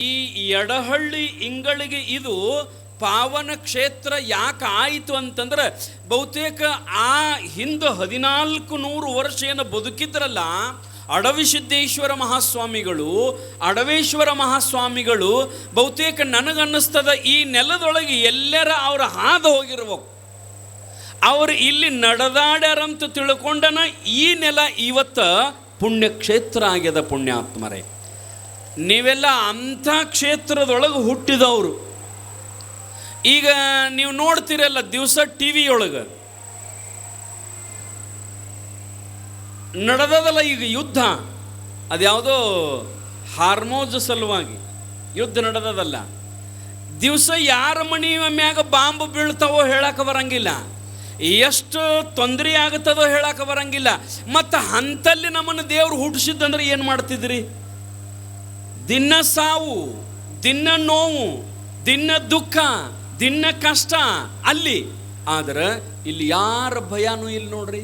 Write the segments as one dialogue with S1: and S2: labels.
S1: ಈ ಎಡಹಳ್ಳಿ ಇಂಗಳಿಗೆ ಇದು ಪಾವನ ಕ್ಷೇತ್ರ ಯಾಕೆ ಆಯಿತು ಅಂತಂದ್ರೆ ಬಹುತೇಕ ಆ ಹಿಂದೆ 1400 ವರ್ಷ ಏನು ಬದುಕಿದ್ರಲ್ಲ ಅಡವಿಸಿದ್ದೇಶ್ವರ ಮಹಾಸ್ವಾಮಿಗಳು ಬಹುತೇಕ ನನಗನ್ನಿಸ್ತದ ಈ ನೆಲದೊಳಗೆ ಎಲ್ಲರ ಅವ್ರ ಹಾದು ಹೋಗಿರ್ಬೇಕು. ಅವರು ಇಲ್ಲಿ ನಡೆದಾಡ್ಯಾರಂತ ತಿಳ್ಕೊಂಡನ ಈ ನೆಲ ಇವತ್ತು ಪುಣ್ಯಕ್ಷೇತ್ರ ಆಗ್ಯದ. ಪುಣ್ಯಾತ್ಮರೇ, ನೀವೆಲ್ಲ ಅಂಥ ಕ್ಷೇತ್ರದೊಳಗೆ ಹುಟ್ಟಿದವರು. ಈಗ ನೀವು ನೋಡ್ತೀರಲ್ಲ ದಿವಸ ಟಿ ವಿಯೊಳಗೆ ನಡೆದದಲ್ಲ ಈಗ ಯುದ್ಧ, ಅದ್ಯಾವುದೋ ಹಾರ್ಮೋಜ್ ಸಲುವಾಗಿ ಯುದ್ಧ ನಡೆದದಲ್ಲ. ದಿವಸ ಯಾರ ಮನೆ ಮ್ಯಾಗ ಬಾಂಬ್ ಬೀಳ್ತಾವೋ ಹೇಳಕ್ಕೆ ಬರಂಗಿಲ್ಲ, ಎಷ್ಟು ತೊಂದರೆ ಆಗುತ್ತದೋ ಹೇಳಕ್ಕೆ ಬರಂಗಿಲ್ಲ. ಮತ್ತು ಅಂಥಲ್ಲಿ ನಮ್ಮನ್ನು ದೇವರು ಹುಟ್ಟಿಸಿದ್ದಂದ್ರೆ ಏನು ಮಾಡ್ತಿದ್ರಿ? ದಿನ ಸಾವು, ದಿನ ನೋವು, ದಿನ ದುಃಖ, ದಿನ ಕಷ್ಟ ಅಲ್ಲಿ. ಆದ್ರೆ ಇಲ್ಲಿ ಯಾರ ಭಯನೂ ಇಲ್ಲ ನೋಡ್ರಿ.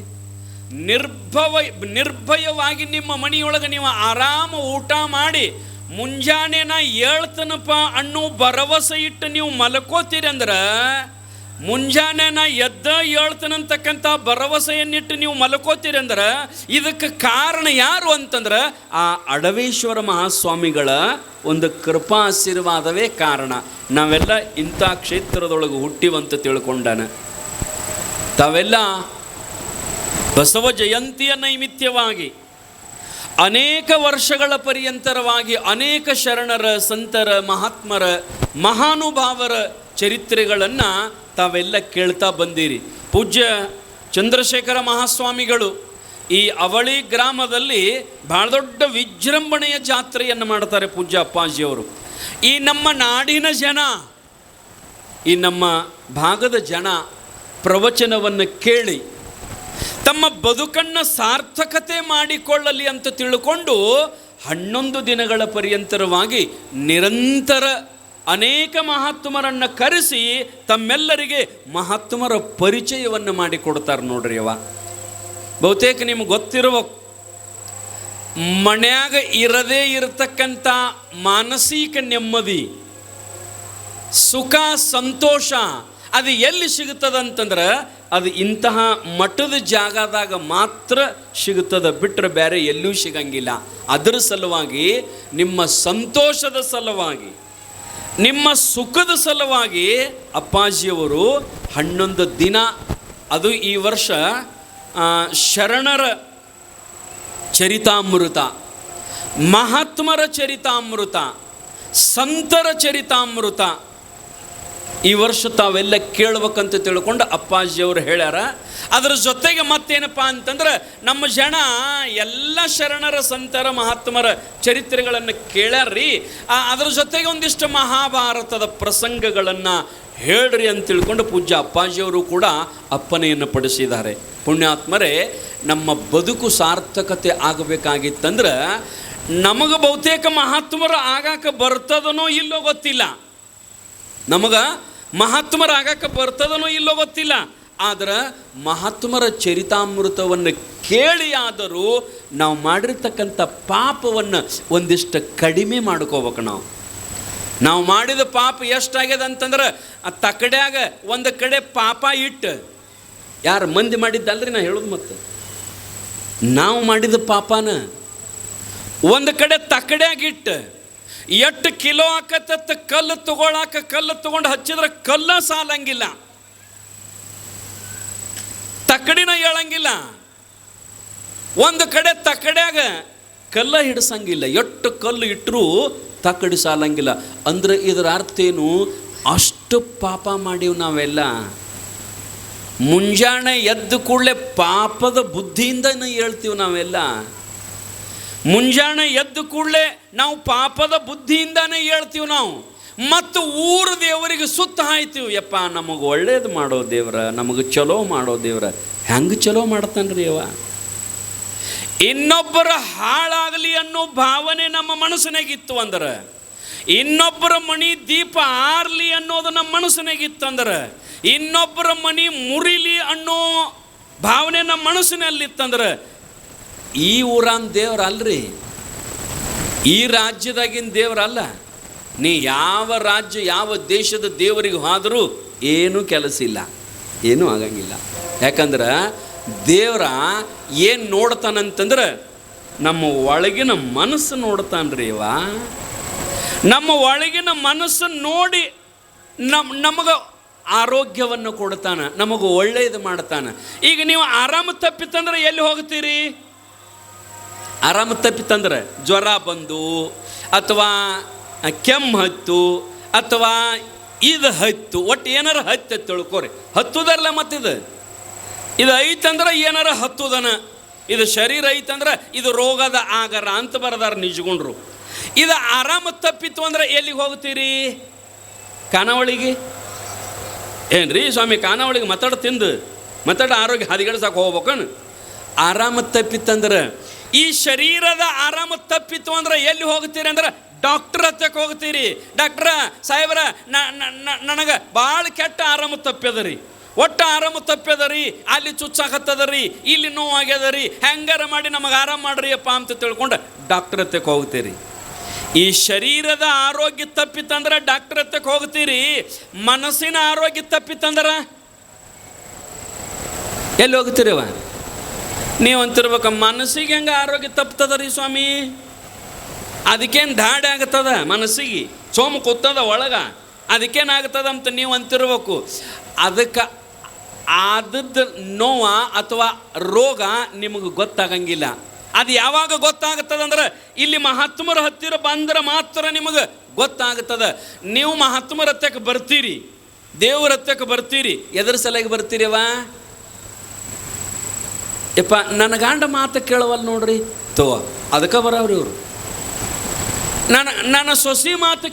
S1: ನಿರ್ಭಯವಾಗಿ ನಿಮ್ಮ ಮನೆಯೊಳಗೆ ನೀವು ಆರಾಮ ಊಟ ಮಾಡಿ ಮುಂಜಾನೆನ ಹೇಳ್ತನಪ್ಪ ಅನ್ನೋ ಭರವಸೆ ಇಟ್ಟು ನೀವು ಮಲ್ಕೋತೀರಿ ಅಂದ್ರೆ, ಮುಂಜಾನೆನ ಎದ್ದ ಹೇಳ್ತನಂತಕ್ಕಂಥ ಭರವಸೆಯನ್ನಿಟ್ಟು ನೀವು ಮಲ್ಕೋತೀರಿ ಅಂದ್ರೆ ಇದಕ್ಕೆ ಕಾರಣ ಯಾರು ಅಂತಂದ್ರೆ ಆ ಅಡವೇಶ್ವರ ಮಹಾಸ್ವಾಮಿಗಳ ಒಂದು ಕೃಪಾ ಆಶೀರ್ವಾದವೇ ಕಾರಣ. ನಾವೆಲ್ಲ ಇಂಥ ಕ್ಷೇತ್ರದೊಳಗೆ ಹುಟ್ಟಿವಂತ ತಿಳ್ಕೊಂಡಾನ. ತಾವೆಲ್ಲ ಬಸವ ಜಯಂತಿಯ ನೈಮಿತ್ಯವಾಗಿ ಅನೇಕ ವರ್ಷಗಳ ಪರ್ಯಂತರವಾಗಿ ಅನೇಕ ಶರಣರ, ಸಂತರ, ಮಹಾತ್ಮರ, ಮಹಾನುಭಾವರ ಚರಿತ್ರೆಗಳನ್ನು ತಾವೆಲ್ಲ ಕೇಳ್ತಾ ಬಂದಿರಿ. ಪೂಜ್ಯ ಚಂದ್ರಶೇಖರ ಮಹಾಸ್ವಾಮಿಗಳು ಈ ಅವಳಿ ಗ್ರಾಮದಲ್ಲಿ ಭಾಳ ದೊಡ್ಡ ವಿಜೃಂಭಣೆಯ ಜಾತ್ರೆಯನ್ನು ಮಾಡ್ತಾರೆ ಪೂಜ್ಯ ಅಪ್ಪಾಜಿಯವರು. ಈ ನಮ್ಮ ನಾಡಿನ ಜನ, ಈ ನಮ್ಮ ಭಾಗದ ಜನ ಪ್ರವಚನವನ್ನು ಕೇಳಿ ತಮ್ಮ ಬದುಕನ್ನು ಸಾರ್ಥಕತೆ ಮಾಡಿಕೊಳ್ಳಲಿ ಅಂತ ತಿಳ್ಕೊಂಡು 11 ದಿನಗಳ ಪರ್ಯಂತರವಾಗಿ ನಿರಂತರ ಅನೇಕ ಮಹಾತ್ಮರನ್ನು ಕರೆಸಿ ತಮ್ಮೆಲ್ಲರಿಗೆ ಮಹಾತ್ಮರ ಪರಿಚಯವನ್ನು ಮಾಡಿಕೊಡ್ತಾರೆ ನೋಡ್ರಿ. ಅವ ಬಹುತೇಕ ನಿಮ್ಗೆ ಗೊತ್ತಿರಬೇಕು, ಮನ್ಯಾಗ ಇರದೇ ಇರತಕ್ಕಂಥ ಮಾನಸಿಕ ನೆಮ್ಮದಿ, ಸುಖ, ಸಂತೋಷ ಅದು ಎಲ್ಲಿ ಸಿಗುತ್ತದಂತಂದ್ರೆ ಅದು ಇಂತಹ ಮಠದ ಜಾಗದಾಗ ಮಾತ್ರ ಸಿಗುತ್ತದೆ, ಬಿಟ್ಟರೆ ಬೇರೆ ಎಲ್ಲೂ ಸಿಗಂಗಿಲ್ಲ. ಅದರ ಸಲುವಾಗಿ ನಿಮ್ಮ ಸಂತೋಷದ ಸಲುವಾಗಿ, ನಿಮ್ಮ ಸುಖದ ಸಲುವಾಗಿ ಅಪ್ಪಾಜಿಯವರು 11 ದಿನ, ಅದು ಈ ವರ್ಷ ಶರಣರ ಚರಿತಾಮೃತ, ಮಹಾತ್ಮರ ಚರಿತಾಮೃತ, ಸಂತರ ಚರಿತಾಮೃತ ಈ ವರ್ಷ ತಾವೆಲ್ಲ ಕೇಳ್ಬೇಕಂತ ತಿಳ್ಕೊಂಡು ಅಪ್ಪಾಜಿಯವರು ಹೇಳ್ಯಾರ. ಅದರ ಜೊತೆಗೆ ಮತ್ತೇನಪ್ಪ ಅಂತಂದ್ರೆ ನಮ್ಮ ಜನ ಎಲ್ಲ ಶರಣರ, ಸಂತರ, ಮಹಾತ್ಮರ ಚರಿತ್ರೆಗಳನ್ನು ಕೇಳ್ಯಾರ್ರಿ. ಅದರ ಜೊತೆಗೆ ಒಂದಿಷ್ಟು ಮಹಾಭಾರತದ ಪ್ರಸಂಗಗಳನ್ನು ಹೇಳ್ರಿ ಅಂತ ತಿಳ್ಕೊಂಡು ಪೂಜ್ಯ ಅಪ್ಪಾಜಿಯವರು ಕೂಡ ಅಪ್ಪನೆಯನ್ನು ಪಡಿಸಿದ್ದಾರೆ. ಪುಣ್ಯಾತ್ಮರೇ, ನಮ್ಮ ಬದುಕು ಸಾರ್ಥಕತೆ ಆಗಬೇಕಾಗಿತ್ತಂದ್ರೆ ನಮಗೆ ಬಹುತೇಕ ಮಹಾತ್ಮರು ಆಗಾಕ ಬರ್ತದನೋ ಇಲ್ಲೋ ಗೊತ್ತಿಲ್ಲ, ನಮಗೆ ಮಹಾತ್ಮರ ಆಗಾಕ ಬರ್ತದನೋ ಇಲ್ಲೋ ಗೊತ್ತಿಲ್ಲ. ಆದ್ರೆ ಮಹಾತ್ಮರ ಚರಿತಾಮೃತವನ್ನು ಕೇಳಿ ಆದರೂ ನಾವು ಮಾಡಿರ್ತಕ್ಕಂಥ ಪಾಪವನ್ನು ಒಂದಿಷ್ಟು ಕಡಿಮೆ ಮಾಡ್ಕೋಬೇಕು. ನಾವು ಮಾಡಿದ ಪಾಪ ಎಷ್ಟಾಗ್ಯದ ಅಂತಂದ್ರೆ ಆ ತಕಡ್ಯಾಗ ಒಂದು ಕಡೆ ಪಾಪ ಇಟ್ಟು, ಯಾರು ಮಂದಿ ಮಾಡಿದ್ದಲ್ರಿ ನಾ ಹೇಳೋದು, ಮತ್ತು ನಾವು ಮಾಡಿದ ಪಾಪನ ಒಂದು ಕಡೆ ತಕಡ್ಯಾಗಿಟ್ಟು ಎಷ್ಟು ಕಿಲೋ ಆಕತ್ತ ಕಲ್ಲು ತಗೊಂಡು ಹಚ್ಚಿದ್ರೆ ಕಲ್ಲ ಸಾಲಂಗಿಲ್ಲ, ತಕಡಿನ ಹೇಳಂಗಿಲ್ಲ. ಒಂದು ಕಡೆ ತಕಡ್ಯಾಗ ಕಲ್ಲ ಹಿಡಿಸಂಗಿಲ್ಲ, ಎಷ್ಟು ಕಲ್ಲು ಇಟ್ಟರೂ ತಕಡಿ ಸಾಲಂಗಿಲ್ಲ. ಅಂದ್ರೆ ಇದರ ಅರ್ಥ ಏನು? ಅಷ್ಟು ಪಾಪ ಮಾಡೀವಿ ನಾವೆಲ್ಲ. ಮುಂಜಾನೆ ಎದ್ದು ಕೂಡಲೇ ಪಾಪದ ಬುದ್ಧಿಯಿಂದನೇ ಹೇಳ್ತೀವಿ ನಾವೆಲ್ಲ. ಮುಂಜಾನೆ ಎದ್ದು ಕೂಡಲೇ ನಾವು ಪಾಪದ ಬುದ್ಧಿಯಿಂದಾನೇ ಹೇಳ್ತೀವಿ ನಾವು. ಮತ್ತು ಊರು ದೇವರಿಗೆ ಸುತ್ತ ಹಾಯ್ತೀವಿ, ಯಪ್ಪ ನಮಗೆ ಒಳ್ಳೇದು ಮಾಡೋ ದೇವ್ರ, ನಮಗೆ ಚಲೋ ಮಾಡೋ ದೇವ್ರ. ಹೆಂಗೆ ಚಲೋ ಮಾಡ್ತಾನ್ರಿ ಅವ? ಇನ್ನೊಬ್ಬರ ಹಾಳಾಗಲಿ ಅನ್ನೋ ಭಾವನೆ ನಮ್ಮ ಮನಸ್ಸಿನಾಗಿತ್ತು ಅಂದ್ರೆ, ಇನ್ನೊಬ್ಬರ ಮನೆ ದೀಪ ಆರ್ಲಿ ಅನ್ನೋದು ನಮ್ಮ ಮನಸ್ಸಿನಾಗಿತ್ತಂದ್ರೆ, ಇನ್ನೊಬ್ಬರ ಮನೆ ಮುರಿಲಿ ಅನ್ನೋ ಭಾವನೆ ನಮ್ಮ ಮನಸ್ಸಿನಲ್ಲಿತ್ತಂದ್ರೆ ಈ ಊರನ್ ದೇವ್ರ ಅಲ್ರಿ, ಈ ರಾಜ್ಯದಾಗಿನ ದೇವ್ರಲ್ಲ. ನೀ ಯಾವ ರಾಜ್ಯ ಯಾವ ದೇಶದ ದೇವರಿಗೆ ಹೋದರೂ ಏನೂ ಕೆಲಸ ಇಲ್ಲ, ಏನೂ ಆಗಂಗಿಲ್ಲ. ಯಾಕಂದ್ರೆ ದೇವರ ಏನು ನೋಡ್ತಾನಂತಂದ್ರೆ ನಮ್ಮ ಒಳಗಿನ ಮನಸ್ಸು ನೋಡ್ತಾನ್ರಿ ಇವ. ನಮ್ಮ ಒಳಗಿನ ಮನಸ್ಸು ನೋಡಿ ನಮಗೆ ಆರೋಗ್ಯವನ್ನು ಕೊಡ್ತಾನೆ, ನಮಗೆ ಒಳ್ಳೆಯದು ಮಾಡ್ತಾನೆ. ಈಗ ನೀವು ಆರಾಮ ತಪ್ಪಿತ್ತಂದ್ರೆ ಎಲ್ಲಿ ಹೋಗ್ತೀರಿ? ಆರಾಮ ತಪ್ಪಿತ್ತಂದ್ರೆ ಜ್ವರ ಬಂದು ಅಥವಾ ಕೆಮ್ಮು ಹತ್ತು ಅಥವಾ ಇದು ಹತ್ತು, ಒಟ್ಟು ಏನಾರ ಹತ್ತು ತಿಳ್ಕೊರಿ. ಹತ್ತುದಲ್ಲ ಮತ್ತಿದು ಇದು ಐತಂದ್ರೆ ಏನಾರ ಹತ್ತುದನ. ಇದು ಶರೀರ ಐತಂದ್ರೆ ಇದು ರೋಗದ ಆಗರ ಅಂತ ಬರದಾರ ನಿಜಗೊಂಡ್ರು. ಇದು ಆರಾಮ ತಪ್ಪಿತ್ತು ಅಂದ್ರೆ ಎಲ್ಲಿಗೆ ಹೋಗ್ತೀರಿ? ಖಾನಾವಳಿಗೆ. ಏನ್ರಿ ಸ್ವಾಮಿ ಖಾನಾವಳಿಗೆ ಮಾತಾಡ ಆರೋಗ್ಯ ಹದಿಗಡ್ಸಕ್ಕೆ ಹೋಗ್ಬೇಕನ್? ಆರಾಮ ತಪ್ಪಿತ್ತಂದ್ರೆ, ಈ ಶರೀರದ ಆರಾಮ ತಪ್ಪಿತ್ತು ಅಂದ್ರೆ ಎಲ್ಲಿ ಹೋಗ್ತೀರಿ ಅಂದ್ರೆ ಡಾಕ್ಟ್ರ್ ಹತ್ತಕ್ಕೆ ಹೋಗ್ತೀರಿ. ಡಾಕ್ಟ್ರ ಸಾಹೇಬ್ರ ನನಗೆ ಭಾಳ ಕೆಟ್ಟ ಆರಾಮ ತಪ್ಪ್ಯದ ರೀ, ಒಟ್ಟು ಆರಾಮ ತಪ್ಪ್ಯದ ರೀ, ಅಲ್ಲಿ ಚುಚ್ಚಾಕತ್ತದ ರೀ, ಇಲ್ಲಿ ನೋವಾಗ್ಯದ ರೀ, ಹೆಂಗಾರ ಮಾಡಿ ನಮಗೆ ಆರಾಮ ಮಾಡ್ರಿ ಅಪ್ಪ ಅಂತ ತಿಳ್ಕೊಂಡು ಡಾಕ್ಟ್ರ್ ಹತ್ತಕ್ಕೆ ಹೋಗ್ತೀರಿ. ಈ ಶರೀರದ ಆರೋಗ್ಯ ತಪ್ಪಿತ್ತಂದ್ರೆ ಡಾಕ್ಟ್ರ್ ಹತ್ತಕ್ಕೆ ಹೋಗ್ತೀರಿ. ಮನಸ್ಸಿನ ಆರೋಗ್ಯ ತಪ್ಪಿತ್ತಂದ್ರೆ ಎಲ್ಲಿ ಹೋಗ್ತೀರಿವ? ನೀವು ಅಂತಿರ್ಬೇಕು, ಮನಸ್ಸಿಗೆ ಹೆಂಗೆ ಆರೋಗ್ಯ ತಪ್ತದ ರೀ ಸ್ವಾಮಿ? ಅದಕ್ಕೇನು ದಾಡಿ ಆಗ್ತದ? ಮನಸ್ಸಿಗೆ ಸೋಮ ಕೂತದ ಒಳಗೆ, ಅದಕ್ಕೇನಾಗ್ತದ ಅಂತ ನೀವು ಅಂತಿರ್ಬೇಕು. ಅದಕ್ಕೆ ಆದದ್ದು ನೋವ ಅಥವಾ ರೋಗ ನಿಮಗೆ ಗೊತ್ತಾಗಂಗಿಲ್ಲ. ಅದು ಯಾವಾಗ ಗೊತ್ತಾಗುತ್ತದಂದ್ರೆ ಇಲ್ಲಿ ಮಹಾತ್ಮರ ಹತ್ತಿರ ಬಂದ್ರೆ ಮಾತ್ರ ನಿಮಗೆ ಗೊತ್ತಾಗುತ್ತದೆ. ನೀವು ಮಹಾತ್ಮರ ಹತ್ತಕ್ಕೆ ಬರ್ತೀರಿ, ದೇವ್ರ ಹತ್ತಕ್ಕೆ ಬರ್ತೀರಿ, ಎದ್ರ ಸಲಗೆ ಬರ್ತೀರಿವ? ಯಪ್ಪ ನನ್ನ ಗಂಡ ಮಾತು ಕೇಳವಲ್ಲ ನೋಡ್ರಿ, ಅದಕ್ಕೆ ಬರವ್ರಿ ಇವರು. ನನ್ನ ಸೊಸಿ ಮಾತು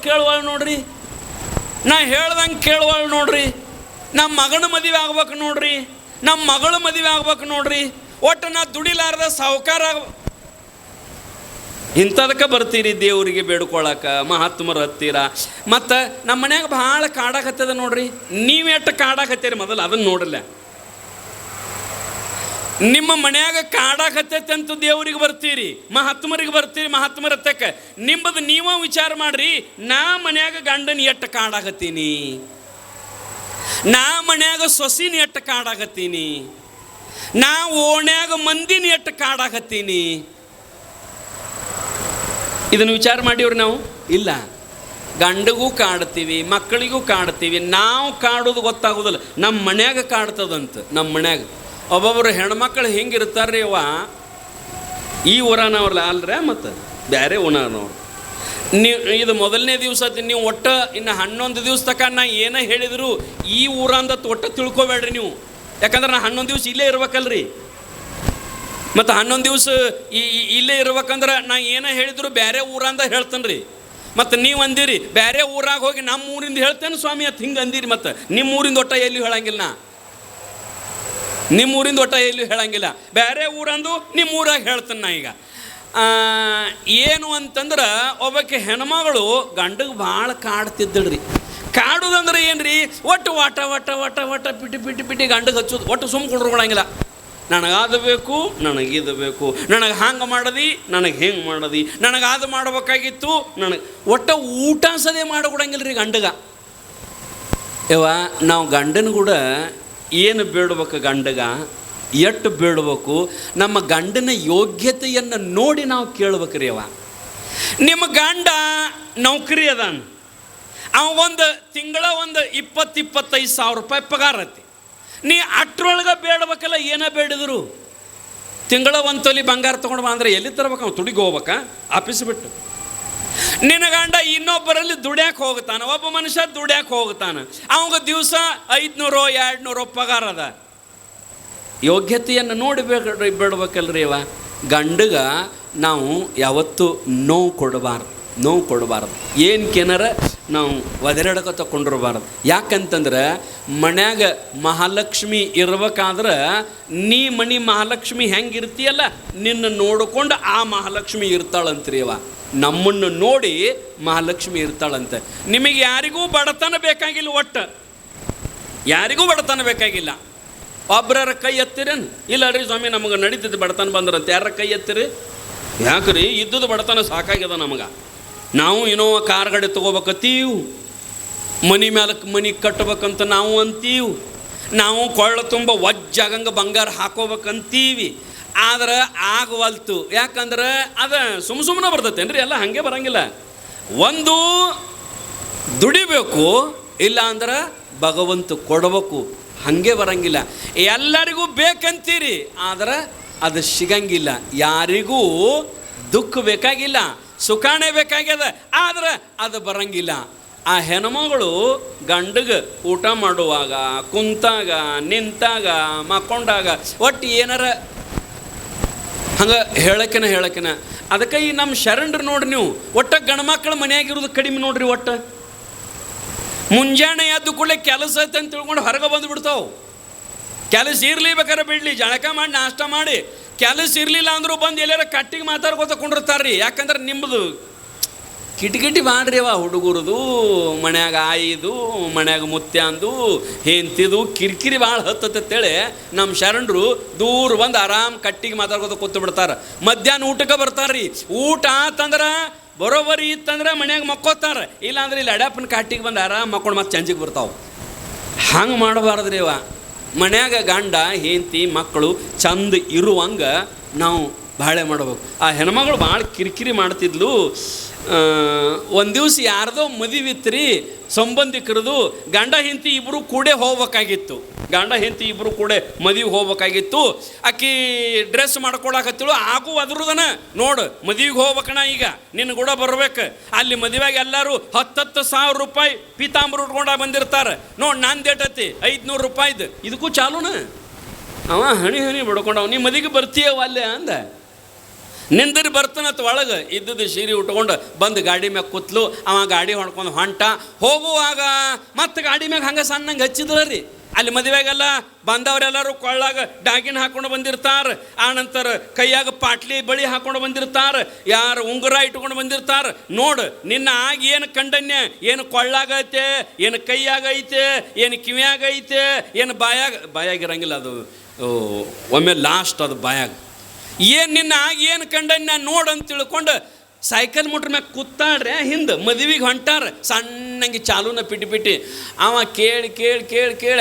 S1: ಕೇಳುವಳು ನೋಡ್ರಿ, ನಾ ಹೇಳ್ದಂಗೆ ಕೇಳುವಳು ನೋಡ್ರಿ, ನಮ್ಮ ಮಗನ ಮದುವೆ ಆಗ್ಬೇಕು ನೋಡ್ರಿ, ನಮ್ಮ ಮಗಳ ಮದುವೆ ಆಗ್ಬೇಕು ನೋಡ್ರಿ, ಒಟ್ಟು ನಾ ದುಡಿಲಾರ್ದ ಸಾಹುಕಾರ ಇಂಥದಕ್ಕೆ ಬರ್ತೀರಿ ದೇವರಿಗೆ ಬೇಡ್ಕೊಳಕ್ಕೆ, ಮಹಾತ್ಮರ ಹತ್ತೀರ. ಮತ್ತು ನಮ್ಮ ಮನ್ಯಾಗ ಭಾಳ ಕಾಡಾಕತ್ತದ ನೋಡ್ರಿ. ನೀವೆಷ್ಟು ಕಾಡಾಕತ್ತೀರಿ ಮೊದಲು ಅದನ್ನು ನೋಡಲ್ಲ. ನಿಮ್ಮ ಮನ್ಯಾಗ ಕಾಡಾಕತ್ತೈತೆ ಅಂತ ದೇವ್ರಿಗೆ ಬರ್ತೀರಿ, ಮಹಾತ್ಮರಿಗೆ ಬರ್ತೀರಿ, ಮಹಾತ್ಮರ ಹತ್ತಕ್ಕೆ. ನಿಮ್ಮದು ನೀವ ವಿಚಾರ ಮಾಡ್ರಿ, ನಾ ಮನ್ಯಾಗ ಗಂಡನ ಎಟ್ಟು ಕಾಡಾಕತ್ತೀನಿ, ನಾ ಮನ್ಯಾಗ ಸೊಸಿನ ಎಟ್ಟು ಕಾಡಾಕತ್ತೀನಿ, ನಾ ಓಣ್ಯಾಗ ಮಂದಿನ ಎಟ್ಟು ಕಾಡಾಕತ್ತೀನಿ. ಇದನ್ನು ವಿಚಾರ ಮಾಡಿವ್ರಿ ನಾವು? ಇಲ್ಲ. ಗಂಡಗೂ ಕಾಡ್ತೀವಿ, ಮಕ್ಕಳಿಗೂ ಕಾಡ್ತೀವಿ. ನಾವು ಕಾಡೋದು ಗೊತ್ತಾಗೋದಿಲ್ಲ, ನಮ್ಮ ಮನ್ಯಾಗ ಕಾಡ್ತದಂತ. ನಮ್ಮ ಮನ್ಯಾಗ ಒಬ್ಬೊಬ್ಬರು ಹೆಣ್ಮಕ್ಳು ಹೆಂಗಿರ್ತಾರ್ರಿ ಅವ, ಈ ಊರನವ್ರಲ್ಲ ಅಲ್ರ, ಮತ್ತು ಬೇರೆ ಊರನವ್ರು. ನೀವು ಇದು ಮೊದಲನೇ ದಿವಸ ನೀವು ಒಟ್ಟು ಇನ್ನು 11 ದಿವಸ ತನಕ ನಾ ಏನೇ ಹೇಳಿದ್ರು ಈ ಊರಂದ ಒಟ್ಟು ತಿಳ್ಕೊಬೇಡ್ರಿ ನೀವು. ಯಾಕಂದ್ರೆ ನಾ 11 ದಿವಸ ಇಲ್ಲೇ ಇರ್ಬೇಕಲ್ರಿ. ಮತ್ತು 11 ದಿವಸ ಇಲ್ಲೇ ಇರ್ಬೇಕಂದ್ರೆ ನಾ ಏನೇ ಹೇಳಿದ್ರು ಬೇರೆ ಊರಂದ ಹೇಳ್ತೇನೆ ರೀ. ಮತ್ತು ನೀವು ಅಂದಿರಿ ಬೇರೆ ಊರಾಗ ಹೋಗಿ ನಮ್ಮ ಊರಿಂದ ಹೇಳ್ತೇನೆ ಸ್ವಾಮಿ ಅಂತ ಹಿಂಗೆ ಅಂದಿರಿ. ಮತ್ತು ನಿಮ್ಮ ಊರಿಂದ ಒಟ್ಟ ಎಲ್ಲಿ ಹೇಳಂಗಿಲ್ಲ, ನಿಮ್ಮ ಊರಿಂದ ಒಟ್ಟ ಎಲ್ಲೂ ಹೇಳಂಗಿಲ್ಲ. ಬೇರೆ ಊರಂದು ನಿಮ್ಮ ಊರಾಗ ಹೇಳ್ತೇನೆ ನಾ. ಈಗ ಏನು ಅಂತಂದ್ರೆ ಒಬ್ಬಕ್ಕೆ ಹೆಣ್ಮಗಳು ಗಂಡಗೆ ಭಾಳ ಕಾಡ್ತಿದ್ದಳ್ರಿ. ಕಾಡುದಂದ್ರೆ ಏನು ರೀ, ಒಟ್ಟು ವಾಟ ವಾಟ ವಾಟ ವಾಟ ಪಿಟಿ ಪಿಟಿ ಪಿಟಿ ಗಂಡಗೆ ಹಚ್ಚೋದು. ಒಟ್ಟು ಸುಮ್ಮ ಕೊಡ್ಕೊಳಂಗಿಲ್ಲ. ನನಗಾದ ಬೇಕು, ನನಗಿದು ಬೇಕು, ನನಗೆ ಹಂಗೆ ಮಾಡದಿ, ನನಗೆ ಹೆಂಗೆ ಮಾಡದಿ, ನನಗಾದು ಮಾಡಬೇಕಾಗಿತ್ತು, ನನಗೆ ಒಟ್ಟು ಊಟ ಸದೇ ಮಾಡಿಕೊಡಂಗಿಲ್ಲ ರೀ ಗಂಡಗ. ಯವ್ವ ನಾವು ಗಂಡನ ಕೂಡ ಏನು ಬೇಡ್ಬೇಕು, ಗಂಡಗ ಎಷ್ಟು ಬೇಡ್ಬೇಕು, ನಮ್ಮ ಗಂಡನ ಯೋಗ್ಯತೆಯನ್ನು ನೋಡಿ ನಾವು ಕೇಳ್ಬೇಕ್ರಿ. ಅವ ನಿಮ್ಮ ಗಂಡ ನೌಕರಿ ಅದಾನ, ಅವ ಒಂದು ತಿಂಗಳ ಒಂದು 20-25 ಸಾವಿರ ರೂಪಾಯಿ ಪಗಾರ ಐತಿ. ನೀ ಅಟ್ರೊಳಗೆ ಬೇಡ್ಬೇಕಲ್ಲ. ಏನ ಬೇಡಿದ್ರು ತಿಂಗಳ 1 ತೊಲಿ ಬಂಗಾರ ತೊಗೊಂಡು ಬಾ ಅಂದ್ರೆ ಎಲ್ಲಿ ತರ್ಬೇಕು? ಅವ್ನು ತುಡಿಗೆ ಹೋಗ್ಬೇಕಾ ಆಫೀಸ್ ಬಿಟ್ಟು? ನಿನ್ನ ಗಂಡ ಇನ್ನೊಬ್ಬರಲ್ಲಿ ದುಡ್ಯಾಕೆ ಹೋಗ್ತಾನೆ, ಒಬ್ಬ ಮನುಷ್ಯ ದುಡ್ಯಾಕೆ ಹೋಗ್ತಾನೆ, ಅವಾಗ ದಿವಸ 500-200 ಪಗಾರ ಅದ. ಯೋಗ್ಯತೆಯನ್ನು ನೋಡಿ ಬೇಡ್ಬೇಕಲ್ರಿ. ಅವ ಗಂಡಗ ನಾವು ಯಾವತ್ತೂ ನೋವು ಕೊಡಬಾರ್ದು. ಏನಕ್ಕೇನಾರ ನಾವು ಒದರಾಡಕ ತಗೊಂಡಿರಬಾರ್ದು. ಯಾಕಂತಂದ್ರೆ ಮನ್ಯಾಗ ಮಹಾಲಕ್ಷ್ಮಿ ಇರ್ಬೇಕಾದ್ರೆ ನೀ ಮಣಿ ಮಹಾಲಕ್ಷ್ಮಿ ಹೆಂಗಿರ್ತೀಯಲ್ಲ, ನಿನ್ನ ನೋಡಿಕೊಂಡು ಆ ಮಹಾಲಕ್ಷ್ಮಿ ಇರ್ತಾಳಂತ್ರಿ. ಅವ ನಮ್ಮನ್ನು ನೋಡಿ ಮಹಾಲಕ್ಷ್ಮಿ ಇರ್ತಾಳಂತೆ. ನಿಮಗೆ ಯಾರಿಗೂ ಬಡತನ ಬೇಕಾಗಿಲ್ಲ, ಒಟ್ಟು ಯಾರಿಗೂ ಬಡತನ ಬೇಕಾಗಿಲ್ಲ. ಒಬ್ಬರ ಕೈ ಎತ್ತಿರೇನು? ಇಲ್ಲ ರೀ ಸ್ವಾಮಿ ನಮಗೆ ನಡೀತಿದ್ದು ಬಡತನ ಬಂದ್ರಂತೆ. ಯಾರ ಕೈ ಎತ್ತಿರಿ? ಯಾಕ್ರಿ? ಇದ್ದದ್ದು ಬಡತನ ಸಾಕಾಗ್ಯದ ನಮಗೆ. ನಾವು ಇನ್ನೋವ ಕಾರ್ ಗಾಡಿ ತೊಗೋಬೇಕತ್ತೀವಿ, ಮನೆ ಮ್ಯಾಲಕ್ಕೆ ಮನೆ ಕಟ್ಬೇಕಂತ ನಾವು ಅಂತೀವಿ, ನಾವು ಕೊಳ್ಳ ತುಂಬ ವಜ್ಜಾಗಂಗ ಬಂಗಾರ ಹಾಕೋಬೇಕಂತೀವಿ. ಆದ್ರೆ ಆಗವಲ್ತು. ಯಾಕಂದ್ರೆ ಅದು ಸುಮ್ಮನೆ ಬರ್ತೈತೇನ್ರಿ? ಎಲ್ಲ ಹಾಗೆ ಬರಂಗಿಲ್ಲ. ಒಂದು ದುಡಿಬೇಕು, ಇಲ್ಲ ಅಂದ್ರೆ ಭಗವಂತ ಕೊಡಬೇಕು, ಹಾಗೆ ಬರಂಗಿಲ್ಲ. ಎಲ್ಲರಿಗೂ ಬೇಕಂತೀರಿ, ಆದ್ರೆ ಅದು ಸಿಗಂಗಿಲ್ಲ. ಯಾರಿಗೂ ದುಃಖ ಬೇಕಾಗಿಲ್ಲ, ಸುಖಾಣೆ ಬೇಕಾಗ್ಯದ, ಆದ್ರೆ ಅದು ಬರಂಗಿಲ್ಲ. ಆ ಹೆಣ್ಮಗಳು ಗಂಡಗೆ ಊಟ ಮಾಡುವಾಗ, ಕುಂತಾಗ, ನಿಂತಾಗ, ಮಕ್ಕೊಂಡಾಗ, ಒಟ್ಟು ಏನಾರ ಹಂಗೆ ಹೇಳಕ್ಕೆನ. ಅದಕ್ಕೆ ಈ ನಮ್ಮ ಶರಣರು ನೋಡ್ರಿ ನೀವು, ಒಟ್ಟು ಗಂಡ್ಮಕ್ಳು ಮನೆಯಾಗಿರೋದು ಕಡಿಮೆ ನೋಡ್ರಿ. ಒಟ್ಟು ಮುಂಜಾನೆ ಎದ್ದು ಕೂಡಲೇ ಕೆಲಸ ಐತೆ ಅಂತ ತಿಳ್ಕೊಂಡು ಹೊರಗೆ ಬಂದು ಬಿಡ್ತಾವೆ. ಕೆಲಸ ಇರಲಿ ಬೇಕಾದ್ರೆ ಬಿಡಲಿ, ಜಳಕ ಮಾಡಿ ನಾಷ್ಟ ಮಾಡಿ, ಕೆಲಸ ಇರಲಿಲ್ಲ ಅಂದರೂ ಬಂದು ಎಲ್ಲಾರ ಕಟ್ಟಿಗೆ ಮಾತಾಡ್ಕೊತ ಕೊಂಡಿರ್ತಾರೆ ರೀ. ಯಾಕಂದ್ರೆ ನಿಮ್ಮದು ಕಿಟಿ ಮಾಡ್ರಿ ಅವ ಹುಡುಗರದು, ಮನ್ಯಾಗ ಆಯಿದು, ಮನ್ಯಾಗ ಮುತ್ಯಾಂದು, ಹೆಂತಿದು ಕಿರಿಕಿರಿ ಭಾಳ ಹತ್ತತ್ತೇಳಿ ನಮ್ಮ ಶರಣರು ದೂರ ಬಂದು ಆರಾಮ್ ಕಟ್ಟಿಗೆ ಮಾತಾಡ್ಕೊತ ಕೂತು ಬಿಡ್ತಾರೆ. ಮಧ್ಯಾಹ್ನ ಊಟಕ್ಕೆ ಬರ್ತಾರೆ ರೀ. ಊಟ ಆತಂದ್ರೆ ಬರೋಬರಿ ಇತ್ತಂದ್ರೆ ಮನ್ಯಾಗ ಮಕ್ಕೋತಾರೆ, ಇಲ್ಲಾಂದ್ರೆ ಇಲ್ಲಿ ಅಡ್ಯಾಪನ ಕಟ್ಟಿಗೆ ಬಂದು ಆರಾಮ್ ಮಕ್ಕೊಂಡು ಮತ್ತೆ ಚಂಜಿಗೆ ಬರ್ತಾವೆ. ಹಂಗೆ ಮಾಡಬಾರ್ದ್ರಿ ಅವ. ಮನ್ಯಾಗ ಗಂಡ ಹೆಂಡತಿ ಮಕ್ಕಳು ಚಂದ ಇರುವಂಗೆ ನಾವು ಬಾಳೆ ಮಾಡ್ಬೇಕು. ಆ ಹೆಣ್ಮಗಳು ಭಾಳ ಕಿರಿಕಿರಿ ಮಾಡ್ತಿದ್ಲು. ಒಂದು ದಿವಸ ಯಾರ್ದೋ ಮದುವೆ ಇತ್ತು ರೀ, ಸಂಬಂಧಿಕರದು. ಗಂಡ ಹೆಂಡತಿ ಇಬ್ಬರು ಕೂಡೇ ಹೋಗ್ಬೇಕಾಗಿತ್ತು. ಮದುವೆ ಹೋಗ್ಬೇಕಾಗಿತ್ತು. ಆಕಿ ಡ್ರೆಸ್ ಮಾಡ್ಕೊಳಕತ್ತಿಳು. ಆಗು ಅದ್ರದನ ನೋಡು, ಮದುವೆಗೆ ಹೋಗ್ಬೇಕಣ, ಈಗ ನಿನ್ನ ಕೂಡ ಬರ್ಬೇಕು. ಅಲ್ಲಿ ಮದುವೆಗೆ ಎಲ್ಲರೂ 10,000 ರೂಪಾಯಿ ಪೀತಾಂಬರು ಉಟ್ಕೊಂಡ ಬಂದಿರ್ತಾರೆ. ನೋಡಿ ನಂದೇಟತಿ 500 ರೂಪಾಯಿದು. ಇದಕ್ಕೂ ಚಾಲೂನ ಅವ ಹಣಿ ಬಿಡ್ಕೊಂಡವ. ನೀ ಮದುವೆಗೆ ಬರ್ತೀಯವ ಅಲ್ಲೇ ಅಂದ. ನಿಂದ್ರಿ ಬರ್ತಾನತ್ ಒಳಗೆ ಇದ್ದದ್ದು ಸೀರೆ ಉಟ್ಕೊಂಡು ಬಂದು ಗಾಡಿ ಮ್ಯಾಗ ಕೂತ್ಲು. ಅವ ಗಾಡಿ ಹೊಡ್ಕೊಂಡು ಹೊಂಟ. ಹೋಗುವಾಗ ಮತ್ತೆ ಗಾಡಿ ಮ್ಯಾಗ ಹಂಗೆ ಸಣ್ಣಂಗೆ ಹಚ್ಚಿದ್ರ ರೀ. ಅಲ್ಲಿ ಮದುವೆಗೆಲ್ಲ ಬಂದವರೆಲ್ಲರೂ ಕೊಳ್ಳಾಗ ಡಾಗಿನ ಹಾಕೊಂಡು ಬಂದಿರ್ತಾರೆ. ಆನಂತರ ಕೈಯಾಗ ಪಾಟ್ಲಿ ಬಳಿ ಹಾಕೊಂಡು ಬಂದಿರ್ತಾರೆ. ಯಾರು ಉಂಗುರ ಇಟ್ಕೊಂಡು ಬಂದಿರ್ತಾರೆ. ನೋಡು, ನಿನ್ನ ಆಗಿ ಏನು ಕಂಡನ್ಯ, ಏನು ಕೊಳ್ಳಾಗೈತೆ, ಏನು ಕೈಯಾಗೈತೆ, ಏನು ಕಿವಿಯಾಗೈತೆ, ಏನು ಬಾಯಾಗಿರಂಗಿಲ್ಲ. ಅದು ಒಮ್ಮೆ ಲಾಸ್ಟ್ ಅದು ಬಾಯಾಗ ಏನು ನಿನ್ನ ಆಗಿ ಏನು ಕಂಡನ್ ನಾನು ನೋಡು ಅಂತ ತಿಳ್ಕೊಂಡು ಸೈಕಲ್ ಮೋಟ್ರ್ ಮ್ಯಾಗ ಕೂತಾಡ್ರೆ ಹಿಂದೆ ಮದುವೆಗೆ ಹೊಂಟಾರ. ಸಣ್ಣಂಗೆ ಚಾಲೂನ ಪಿಟಿ ಅವ ಕೇಳಿ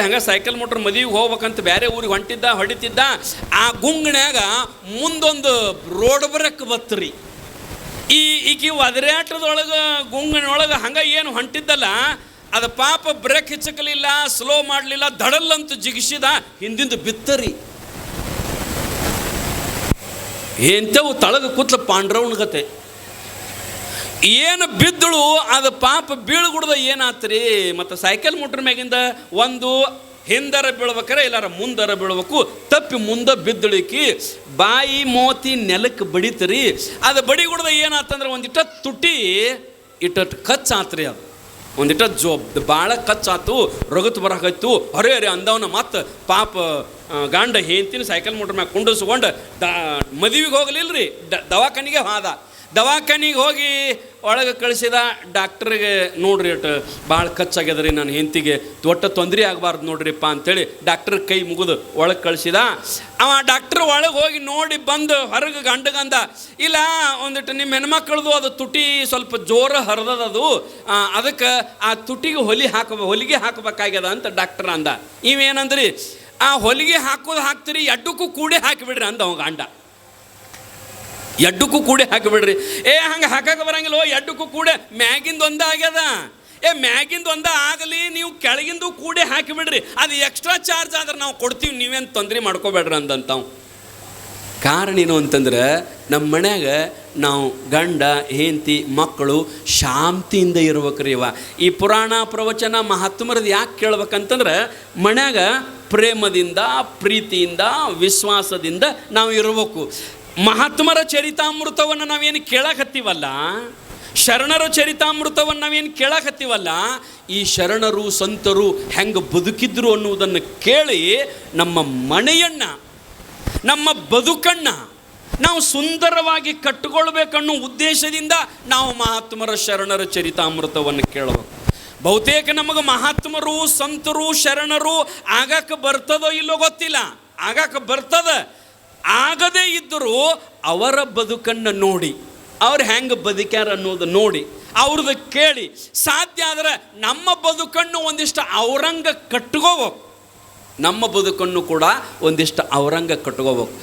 S1: ಹಂಗೆ ಸೈಕಲ್ ಮೋಟ್ರ್ ಮದುವೆಗೆ ಹೋಗ್ಬೇಕಂತ ಬೇರೆ ಊರಿಗೆ ಹೊಡಿತಿದ್ದ. ಆ ಗುಂಗಣ್ಯಾಗ ಮುಂದೊಂದು ರೋಡ್ ಬ್ರೇಕ್ ಬತ್ರಿ. ಈಕಿ ಒದರಾಟದೊಳಗೆ ಗುಂಗನೊಳಗೆ ಹಂಗೆ ಏನು ಹೊಂಟಿದ್ದಲ್ಲ, ಅದು ಪಾಪ ಬ್ರೇಕ್ ಹೆಚ್ಚಕಲಿಲ್ಲ, ಸ್ಲೋ ಮಾಡಲಿಲ್ಲ, ದಡಲ್ಲಂತೂ ಜಿಗಿಸಿದ, ಹಿಂದಿಂದ ಬಿತ್ತರಿ. ಎಂಥವು ತಳಗ ಕೂತ್ಲ ಪಾಂಡ್ರವನ್ಗತೆ ಏನು ಬಿದ್ದಳು. ಅದು ಪಾಪ ಬೀಳ್ಗುಡ್ದ ಏನಾತ್ರಿ. ಮತ್ತು ಸೈಕಲ್ ಮೋಟ್ರ್ ಮ್ಯಾಗಿಂದ ಒಂದು ಹಿಂದರ ಬೀಳ್ಬೇಕಾರೆ ಎಲ್ಲಾರ ಮುಂದರ ಬೀಳ್ಬೇಕು. ತಪ್ಪಿ ಮುಂದೆ ಬಿದ್ದಳಿಕಿ ಬಾಯಿ ಮೋತಿ ನೆಲಕ್ಕೆ ಬಡಿತರಿ. ಅದು ಬಡಿಗುಡ್ದ ಏನಾತಂದ್ರೆ ಒಂದಿಟ್ಟ ತುಟಿ ಇಟ್ಟು ಕಚ್ಚಾತ್ರಿ. ಅದು ಒಂದಿಟ್ಟ ಭಾಳ ಕಚ್ಚಾತು, ರಗತ್ ಬರಕಾಯ್ತು. ಅರೆ ಅಂದವನ ಮತ್ತು ಪಾಪ ಗಂಡ ಹೆಂಡ್ತಿನ ಸೈಕಲ್ ಮೋಟ್ರ್ ಮ್ಯಾಗ ಕುಂಡಿಸ್ಕೊಂಡು ಮದುವೆಗೆ ಹೋಗಲಿಲ್ಲ ರೀ, ದವಾಖಾನಿಗೆ ಹೋದ. ದವಾಖಾನಿಗೆ ಹೋಗಿ ಒಳಗೆ ಕಳಿಸಿದ. ಡಾಕ್ಟ್ರಿಗೆ ನೋಡ್ರಿ ಅಟ್ಟು ಭಾಳ ಕಚ್ಚಾಗ್ಯದ ರೀ, ನನ್ನ ಹೆಂಡತಿಗೆ ಒಟ್ಟು ತೊಂದರೆ ಆಗಬಾರ್ದು ನೋಡ್ರಿಪ್ಪ ಅಂಥೇಳಿ ಡಾಕ್ಟ್ರ್ ಕೈ ಮುಗಿದು ಒಳಗೆ ಕಳಿಸಿದ. ಅವ ಡಾಕ್ಟ್ರ್ ಒಳಗೆ ಹೋಗಿ ನೋಡಿ ಬಂದು ಹೊರಗೆ ಗಂಡಗಂದ, ಇಲ್ಲ ಒಂದಿಟ್ಟು ನಿಮ್ಮ ಹೆಣ್ಮಕ್ಳದು ಅದು ತುಟಿ ಸ್ವಲ್ಪ ಜೋರ ಹರಿದದು, ಅದಕ್ಕೆ ಆ ತುಟಿಗೆ ಹೊಲಿಗೆ ಹಾಕಬೇಕಾಗ್ಯದ ಅಂತ ಡಾಕ್ಟ್ರ್ ಅಂದ. ಇವೇನಂದ್ರಿ, ಆ ಹೊಲಿಗೆ ಹಾಕ್ತೀರಿ, ಎಡ್ಡಕ್ಕೂ ಕೂಡೆ ಹಾಕಿಬಿಡ್ರಿ ಅಂದ ಅವ ಗಂಡ. ಎಡ್ಡಕ್ಕೂ ಕೂಡೆ ಹಾಕಿಬಿಡ್ರಿ. ಹಂಗೆ ಹಾಕಕ್ಕೆ ಬರಂಗಿಲ್ಲ, ಎಡ್ಡಕ್ಕೂ ಕೂಡೆ ಮ್ಯಾಗಿಂದ ಒಂದ ಆಗ್ಯದ. ಮ್ಯಾಗಿಂದ ಒಂದ ಆಗಲಿ, ನೀವು ಕೆಳಗಿಂದು ಕೂಡೆ ಹಾಕಿಬಿಡ್ರಿ, ಅದು ಎಕ್ಸ್ಟ್ರಾ ಚಾರ್ಜ್ ಆದ್ರೆ ನಾವು ಕೊಡ್ತೀವಿ, ನೀವೇನು ತೊಂದರೆ ಮಾಡ್ಕೋಬೇಡ್ರಿ ಅಂದಂತಾವು. ಕಾರಣ ಏನು ಅಂತಂದ್ರೆ, ನಮ್ಮ ಮನ್ಯಾಗ ನಾವು ಗಂಡ ಹೆಂಡತಿ ಮಕ್ಕಳು ಶಾಂತಿಯಿಂದ ಇರ್ಬೇಕ್ರಿ. ಈ ಪುರಾಣ ಪ್ರವಚನ ಮಹಾತ್ಮರದು ಯಾಕೆ ಕೇಳ್ಬೇಕಂತಂದ್ರೆ, ಮನ್ಯಾಗ ಪ್ರೇಮದಿಂದ ಪ್ರೀತಿಯಿಂದ ವಿಶ್ವಾಸದಿಂದ ನಾವು ಇರಬೇಕು. ಮಹಾತ್ಮರ ಚರಿತಾಮೃತವನ್ನು ನಾವೇನು ಕೇಳಕತ್ತೀವಲ್ಲ, ಶರಣರ ಚರಿತಾಮೃತವನ್ನು ನಾವೇನು ಕೇಳಕತ್ತೀವಲ್ಲ, ಈ ಶರಣರು ಸಂತರು ಹೆಂಗೆ ಬದುಕಿದ್ರು ಅನ್ನುವುದನ್ನು ಕೇಳಿ ನಮ್ಮ ಮನೆಯನ್ನು, ನಮ್ಮ ಬದುಕನ್ನು ನಾವು ಸುಂದರವಾಗಿ ಕಟ್ಟಿಕೊಳ್ಬೇಕನ್ನೋ ಉದ್ದೇಶದಿಂದ ನಾವು ಮಹಾತ್ಮರ ಶರಣರ ಚರಿತಾಮೃತವನ್ನು ಕೇಳಬೇಕು. ಬಹುತೇಕ ನಮಗೆ ಮಹಾತ್ಮರು ಸಂತರು ಶರಣರು ಆಗಕ್ಕೆ ಬರ್ತದೋ ಇಲ್ಲೋ ಗೊತ್ತಿಲ್ಲ, ಆಗಕ್ಕೆ ಬರ್ತದ. ಆಗದೇ ಇದ್ದರೂ ಅವರ ಬದುಕನ್ನು ನೋಡಿ, ಅವ್ರು ಹೆಂಗೆ ಬದುಕ್ಯಾರ ಅನ್ನೋದು ನೋಡಿ, ಅವ್ರದ್ದು ಕೇಳಿ ಸಾಧ್ಯ ಆದರೆ ನಮ್ಮ ಬದುಕನ್ನು ಒಂದಿಷ್ಟು ಔರಂಗ ಕಟ್ಕೋಬೇಕು. ನಮ್ಮ ಬದುಕನ್ನು ಕೂಡ ಒಂದಿಷ್ಟು ಔರಂಗ ಕಟ್ಕೋಬೇಕು.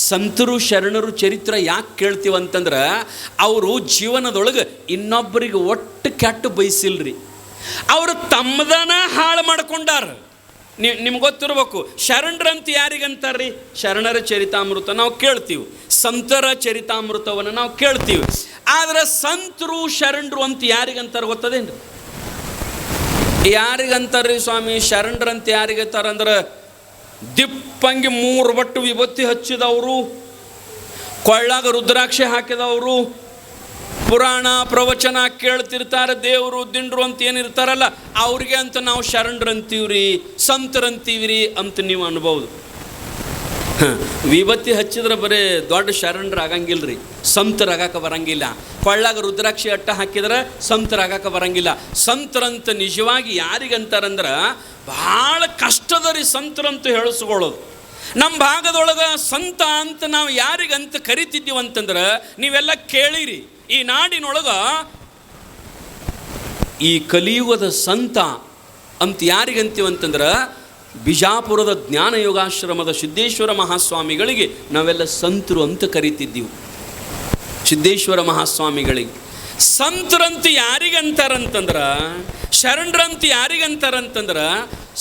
S1: ಸಂತರು ಶರಣರು ಚರಿತ್ರೆ ಯಾಕೆ ಕೇಳ್ತೀವಂತಂದ್ರೆ ಅವರು ಜೀವನದೊಳಗೆ ಇನ್ನೊಬ್ಬರಿಗೆ ಒಟ್ಟು ಕೆಟ್ಟು ಬಯಸಿಲ್ರಿ. ಅವರು ತಮ್ಮದನ ಹಾಳು ಮಾಡ್ಕೊಂಡಾರ. ನಿಮ್ಗೆ ಗೊತ್ತಿರ್ಬೇಕು, ಶರಣರಂತ ಯಾರಿಗಂತಾರ್ರಿ? ಶರಣರ ಚರಿತಾಮೃತ ನಾವು ಕೇಳ್ತೀವಿ, ಸಂತರ ಚರಿತಾಮೃತವನ್ನು ನಾವು ಕೇಳ್ತೀವಿ. ಆದರೆ ಸಂತರು ಶರಣರು ಅಂತ ಯಾರಿಗಂತಾರ ಗೊತ್ತದೇನ್ರಿ? ಯಾರಿಗಂತಾರ್ರಿ ಸ್ವಾಮಿ ಶರಣರಂತ ಯಾರಿಗಂತಾರಂದ್ರೆ ದಿಪ್ಪಂಗಿ 3 ಬಟ್ಟು ವಿಭೂತಿ ಹಚ್ಚಿದವರು, ಕೊಳ್ಳಾಗ ರುದ್ರಾಕ್ಷಿ ಹಾಕಿದವರು, ಪುರಾಣ ಪ್ರವಚನ ಕೇಳ್ತಿರ್ತಾರೆ, ದೇವರು ದಿಂಡ್ರು ಅಂತ ಏನಿರ್ತಾರಲ್ಲ ಅವ್ರಿಗೆ ಅಂತ ನಾವು ಶರಣರಂತೀವ್ರಿ ಸಂತರಂತೀವ್ರಿ ಅಂತ ನೀವು ಅನ್ಬೋದು. ವಿಭೂತಿ ಹಚ್ಚಿದ್ರೆ ಬರೀ ದೊಡ್ಡ ಶರಣರು ಆಗಂಗಿಲ್ಲ ರೀ, ಸಂತರಾಗಕ್ಕೆ ಬರಂಗಿಲ್ಲ. ಕೊಳ್ಳಾಗ ರುದ್ರಾಕ್ಷಿ ಅಟ್ಟ ಹಾಕಿದ್ರೆ ಸಂತರಾಗಕ್ಕೆ ಬರಂಗಿಲ್ಲ. ಸಂತರಂತ ನಿಜವಾಗಿ ಯಾರಿಗಂತಾರಂದ್ರೆ ಭಾಳ ಕಷ್ಟದ ರೀ ಸಂತರಂತ ಹೇಳಿಸ್ಕೊಳ್ಳೋದು. ನಮ್ಮ ಭಾಗದೊಳಗೆ ಸಂತ ಅಂತ ನಾವು ಯಾರಿಗಂತ ಕರಿತಿದ್ದೀವಿ ಅಂತಂದ್ರೆ ನೀವೆಲ್ಲ ಕೇಳಿರಿ, ಈ ನಾಡಿನೊಳಗೆ ಈ ಕಲಿಯುಗದ ಸಂತ ಅಂತ ಯಾರಿಗಂತೀವಂತಂದ್ರೆ ಬಿಜಾಪುರದ ಜ್ಞಾನ ಯೋಗಾಶ್ರಮದ ಸಿದ್ದೇಶ್ವರ ಮಹಾಸ್ವಾಮಿಗಳಿಗೆ ನಾವೆಲ್ಲ ಸಂತರು ಅಂತ ಕರಿತಿದ್ದೀವಿ. ಸಿದ್ದೇಶ್ವರ ಮಹಾಸ್ವಾಮಿಗಳಿಗೆ ಸಂತರಂತ ಯಾರಿಗಂತಾರಂತಂದ್ರೆ, ಶರಣರಂತ ಯಾರಿಗಂತಾರಂತಂದ್ರೆ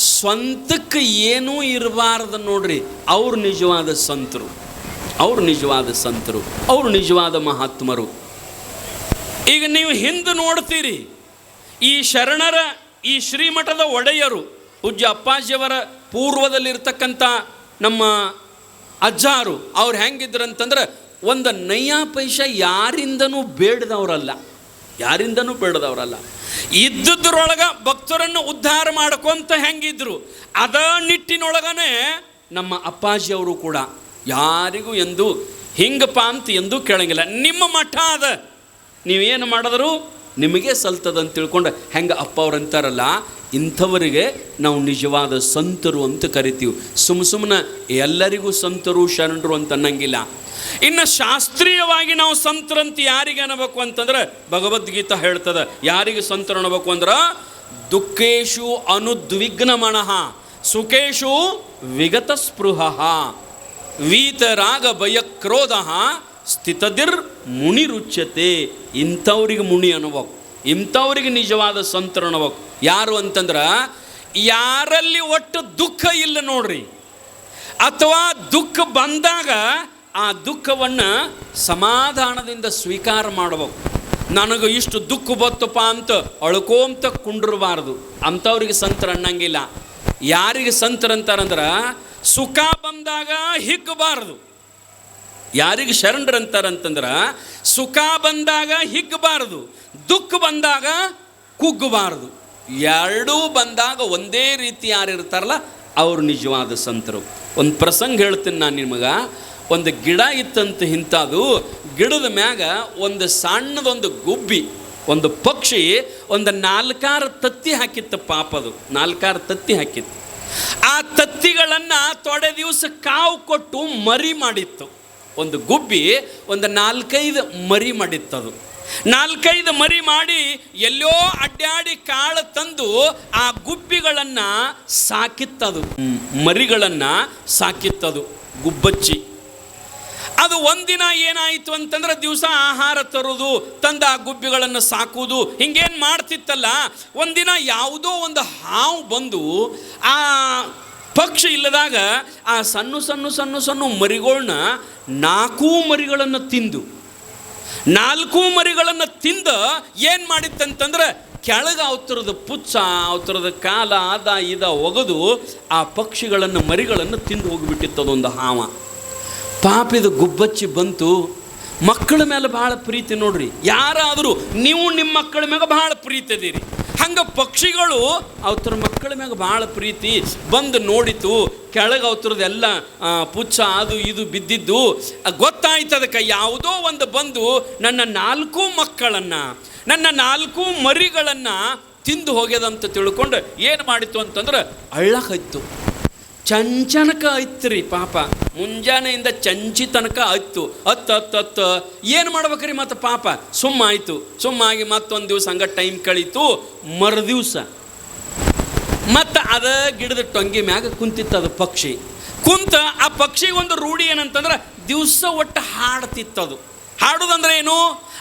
S1: ಸ್ವಂತಕ್ಕೆ ಏನೂ ಇರಬಾರ್ದು ನೋಡ್ರಿ, ಅವ್ರು ನಿಜವಾದ ಸಂತರು, ಅವ್ರು ನಿಜವಾದ ಸಂತರು, ಅವ್ರು ನಿಜವಾದ ಮಹಾತ್ಮರು. ಈಗ ನೀವು ಹಿಂದೆ ನೋಡ್ತೀರಿ, ಈ ಶರಣರ ಈ ಶ್ರೀಮಠದ ಒಡೆಯರು ಪೂಜ್ಯ ಅಪ್ಪಾಜಿಯವರ ಪೂರ್ವದಲ್ಲಿರ್ತಕ್ಕಂಥ ನಮ್ಮ ಅಜ್ಜಾರು ಅವ್ರು ಹೆಂಗಿದ್ರಂತಂದ್ರೆ ಒಂದು ನಯ್ಯ ಪೈಸೆ ಯಾರಿಂದನೂ ಬೇಡದವರಲ್ಲ, ಯಾರಿಂದನೂ ಬೇಡದವರಲ್ಲ. ಇದ್ದದ್ರೊಳಗೆ ಭಕ್ತರನ್ನು ಉದ್ಧಾರ ಮಾಡ್ಕೊಂತ ಹೆಂಗಿದ್ರು ಅದ ನಿಟ್ಟಿನೊಳಗನೆ ನಮ್ಮ ಅಪ್ಪಾಜಿಯವರು ಕೂಡ ಯಾರಿಗೂ ಎಂದು ಹಿಂಗಪ್ಪ ಅಂತ ಎಂದೂ ಕೇಳಂಗಿಲ್ಲ. ನಿಮ್ಮ ಮಠ ಅದ, ನೀವೇನು ಮಾಡಿದ್ರು ನಿಮಗೆ ಸಲ್ತದಂತ ತಿಳ್ಕೊಂಡು ಹೆಂಗೆ ಅಪ್ಪ ಅವ್ರು ಅಂತಾರಲ್ಲ, ಇಂಥವರಿಗೆ ನಾವು ನಿಜವಾದ ಸಂತರು ಅಂತ ಕರಿತೀವಿ. ಸುಮ್ಮನೆ ಎಲ್ಲರಿಗೂ ಸಂತರು ಶರಣರು ಅಂತ ಅನ್ನಂಗಿಲ್ಲ. ಇನ್ನು ಶಾಸ್ತ್ರೀಯವಾಗಿ ನಾವು ಸಂತರಂತ ಯಾರಿಗೆ ಅನ್ನಬೇಕು ಅಂತಂದ್ರೆ ಭಗವದ್ಗೀತಾ ಹೇಳ್ತದೆ. ಯಾರಿಗೆ ಸಂತರು ಅನ್ನಬೇಕು ಅಂದ್ರೆ ದುಃಖೇಶು ಅನುದ್ವಿಗ್ನಮನಃ ಸುಖೇಶು ವಿಗತ ಸ್ಪೃಹ ವೀತರಾಗ ಭಯಕ್ರೋಧ ಸ್ಥಿತದಿರ್ ಮುನಿ ರುಚ್ಯತೆ. ಇಂಥವ್ರಿಗೆ ಮುನಿ ಅನ್ನಬೇಕು, ಇಂಥವ್ರಿಗೆ ನಿಜವಾದ ಸಂತರು ಅನ್ನಬೇಕು. ಯಾರು ಅಂತಂದ್ರೆ ಯಾರಲ್ಲಿ ಒಟ್ಟು ದುಃಖ ಇಲ್ಲ ನೋಡ್ರಿ, ಅಥವಾ ದುಃಖ ಬಂದಾಗ ಆ ದುಃಖವನ್ನು ಸಮಾಧಾನದಿಂದ ಸ್ವೀಕಾರ ಮಾಡಬೇಕು. ನನಗೆ ಇಷ್ಟು ದುಃಖ ಬತ್ತಪ್ಪ ಅಂತ ಅಳ್ಕೋಂತ ಕುಂಡಿರಬಾರ್ದು, ಅಂಥವ್ರಿಗೆ ಸಂತರ ಅನ್ನಂಗಿಲ್ಲ. ಯಾರಿಗೆ ಸಂತರಂತಾರಂದ್ರೆ ಸುಖ ಬಂದಾಗ ಹಿಗ್ಗಬಾರ್ದು. ಯಾರಿಗೆ ಶರಣರಂತಾರಂತಂದ್ರೆ ಸುಖ ಬಂದಾಗ ಹಿಗ್ಗಬಾರ್ದು, ದುಃಖ ಬಂದಾಗ ಕುಗ್ಗಬಾರ್ದು. ಎರಡೂ ಬಂದಾಗ ಒಂದೇ ರೀತಿ ಯಾರಿರ್ತಾರಲ್ಲ ಅವರು ನಿಜವಾದ ಸಂತರು. ಒಂದು ಪ್ರಸಂಗ ಹೇಳ್ತೀನಿ ನಾನು ನಿಮಗೆ. ಒಂದು ಗಿಡ ಇತ್ತಂತ, ಇಂಥದ್ದು ಗಿಡದ ಮ್ಯಾಗ ಒಂದು ಸಣ್ಣದೊಂದು ಗುಬ್ಬಿ, ಒಂದು ಪಕ್ಷಿ ಒಂದು 4 ತತ್ತಿ ಹಾಕಿತ್ತು. ಪಾಪದು 4 ತತ್ತಿ ಹಾಕಿತ್ತು. ಆ ತತ್ತಿಗಳನ್ನು ತೊಡೆ ದಿವಸ ಕಾವು ಕೊಟ್ಟು ಮರಿ ಮಾಡಿತ್ತು. ಒಂದು ಗುಬ್ಬಿ ಒಂದು 4-5 ಮರಿ ಮಾಡಿತ್ತದು. 4-5 ಮರಿ ಮಾಡಿ ಎಲ್ಲೋ ಅಡ್ಡಾಡಿ ಕಾಳು ತಂದು ಆ ಗುಬ್ಬಿಗಳನ್ನು ಸಾಕಿತ್ತದು, ಮರಿಗಳನ್ನು ಸಾಕಿತ್ತದು ಗುಬ್ಬಚ್ಚಿ. ಅದು ಒಂದಿನ ಏನಾಯಿತು ಅಂತಂದ್ರೆ ದಿವಸ ಆಹಾರ ತರೋದು, ತಂದ ಆ ಗುಬ್ಬಿಗಳನ್ನು ಸಾಕುವುದು, ಹಿಂಗೇನು ಮಾಡ್ತಿತ್ತಲ್ಲ. ಒಂದಿನ ಯಾವುದೋ ಒಂದು ಹಾವು ಬಂದು ಆ ಪಕ್ಷಿ ಇಲ್ಲದಾಗ ಆ ಸಣ್ಣ ಸಣ್ಣ ಸಣ್ಣ ಸಣ್ಣ ಮರಿಗಳನ್ನ 4 ಮರಿಗಳನ್ನು ತಿಂದು 4 ಮರಿಗಳನ್ನು ತಿಂದು ಏನು ಮಾಡಿತ್ತಂತಂದ್ರೆ ಕೆಳಗೆ ಅವತರದ ಪುಚ್ಚ, ಅವತರದ ಕಾಲ ಅದ ಇದ ಒಗೆದು ಆ ಪಕ್ಷಿಗಳನ್ನು ಮರಿಗಳನ್ನು ತಿಂದು ಹೋಗಿಬಿಟ್ಟಿತ್ತದೊಂದು ಹಾವ. ಪಾಪಿದ ಗುಬ್ಬಚ್ಚಿ ಬಂತು. ಮಕ್ಕಳ ಮೇಲೆ ಭಾಳ ಪ್ರೀತಿ ನೋಡ್ರಿ. ಯಾರಾದರೂ ನೀವು ನಿಮ್ಮ ಮಕ್ಕಳ ಮ್ಯಾಗ ಭಾಳ ಪ್ರೀತಿ ಅದೀರಿ, ಹಂಗೆ ಪಕ್ಷಿಗಳು ಅವತರ ಮಕ್ಕಳ ಮ್ಯಾಗ ಭಾಳ ಪ್ರೀತಿ ಬಂದು ನೋಡಿತು. ಕೆಳಗೆ ಅವತರದೆಲ್ಲ ಪುಚ್ಚ ಅದು ಇದು ಬಿದ್ದಿದ್ದು ಗೊತ್ತಾಯ್ತು. ಅದಕ್ಕೆ ಯಾವುದೋ ಒಂದು ಬಂದು ನನ್ನ 4 ಮಕ್ಕಳನ್ನು, ನನ್ನ 4 ಮರಿಗಳನ್ನು ತಿಂದು ಹೋಗ್ಯದಂತ ತಿಳ್ಕೊಂಡು ಏನು ಮಾಡಿತು ಅಂತಂದ್ರೆ ಅಳ್ಳಾಕೈತು. ಚಂಚನಕ ಐತ್ರಿ ಪಾಪ, ಮುಂಜಾನೆಯಿಂದ ಚಂಚಿ ತನಕ ಆಯ್ತು. ಹತ್ತು ಏನು ಮಾಡ್ಬೇಕ್ರಿ ಮತ್ತು ಪಾಪ ಸುಮ್ಮಾಯಿತು. ಸುಮ್ಮಾಗಿ ಮತ್ತೊಂದು ದಿವಸ ಹಂಗೆ ಟೈಮ್ ಕಳೀತು. ಮರುದಿವ್ಸ ಮತ್ತು ಅದ ಗಿಡದ ಟೊಂಗಿ ಮ್ಯಾಗ ಕುಂತಿತ್ತು ಅದು ಪಕ್ಷಿ. ಕುಂತ ಆ ಪಕ್ಷಿಗೊಂದು ರೂಢಿ ಏನಂತಂದ್ರೆ ದಿವಸ ಒಟ್ಟು ಹಾಡ್ತಿತ್ತದು. ಹಾಡೋದಂದ್ರೆ ಏನು,